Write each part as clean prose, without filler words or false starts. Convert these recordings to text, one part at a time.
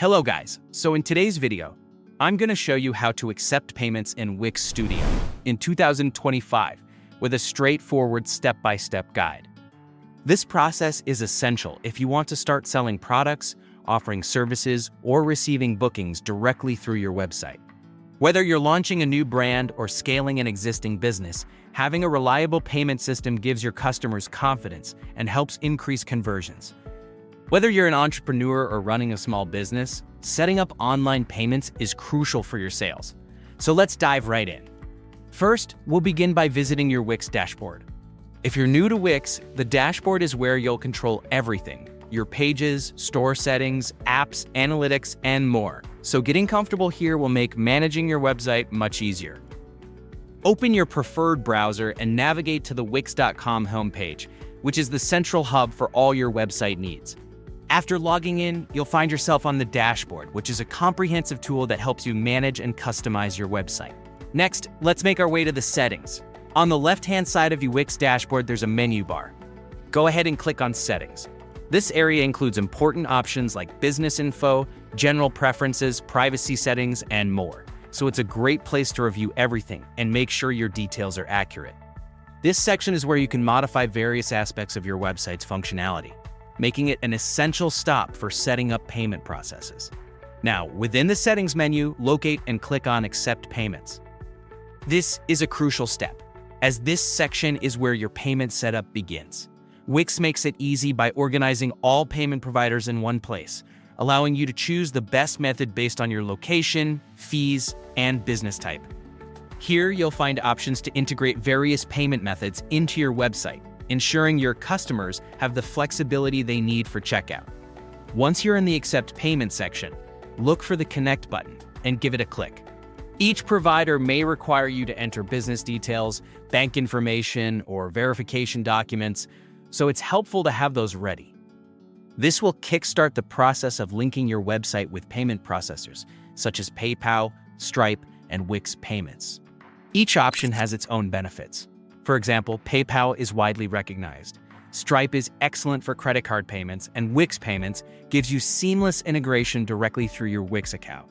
Hello guys, so in today's video, I'm going to show you how to accept payments in Wix Studio in 2025 with a straightforward step-by-step guide. This process is essential if you want to start selling products, offering services, or receiving bookings directly through your website. Whether you're launching a new brand or scaling an existing business, having a reliable payment system gives your customers confidence and helps increase conversions. Whether you're an entrepreneur or running a small business, setting up online payments is crucial for your sales. So let's dive right in. First, we'll begin by visiting your Wix dashboard. If you're new to Wix, the dashboard is where you'll control everything: your pages, store settings, apps, analytics, and more. So getting comfortable here will make managing your website much easier. Open your preferred browser and navigate to the Wix.com homepage, which is the central hub for all your website needs. After logging in, you'll find yourself on the dashboard, which is a comprehensive tool that helps you manage and customize your website. Next, let's make our way to the settings. On the left-hand side of your Wix dashboard, there's a menu bar. Go ahead and click on Settings. This area includes important options like business info, general preferences, privacy settings, and more. So it's a great place to review everything and make sure your details are accurate. This section is where you can modify various aspects of your website's functionality, making it an essential stop for setting up payment processes. Now, within the settings menu, locate and click on Accept Payments. This is a crucial step, as this section is where your payment setup begins. Wix makes it easy by organizing all payment providers in one place, allowing you to choose the best method based on your location, fees, and business type. Here, you'll find options to integrate various payment methods into your website, ensuring your customers have the flexibility they need for checkout. Once you're in the Accept Payment section, look for the Connect button and give it a click. Each provider may require you to enter business details, bank information, or verification documents, so it's helpful to have those ready. This will kickstart the process of linking your website with payment processors, such as PayPal, Stripe, and Wix Payments. Each option has its own benefits. For example, PayPal is widely recognized. Stripe is excellent for credit card payments, and Wix Payments gives you seamless integration directly through your Wix account.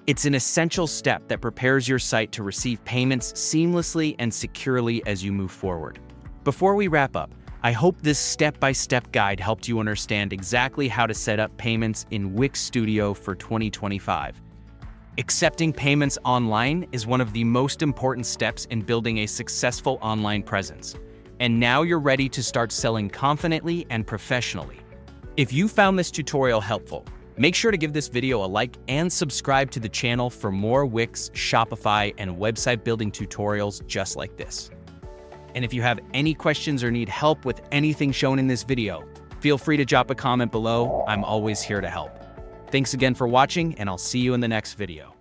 It's an essential step that prepares your site to receive payments seamlessly and securely as you move forward. Before we wrap up, I hope this step-by-step guide helped you understand exactly how to set up payments in Wix Studio for 2025. Accepting payments online is one of the most important steps in building a successful online presence. And now you're ready to start selling confidently and professionally. If you found this tutorial helpful, make sure to give this video a like and subscribe to the channel for more Wix, Shopify, and website building tutorials just like this. And if you have any questions or need help with anything shown in this video, feel free to drop a comment below. I'm always here to help. Thanks again for watching, and I'll see you in the next video.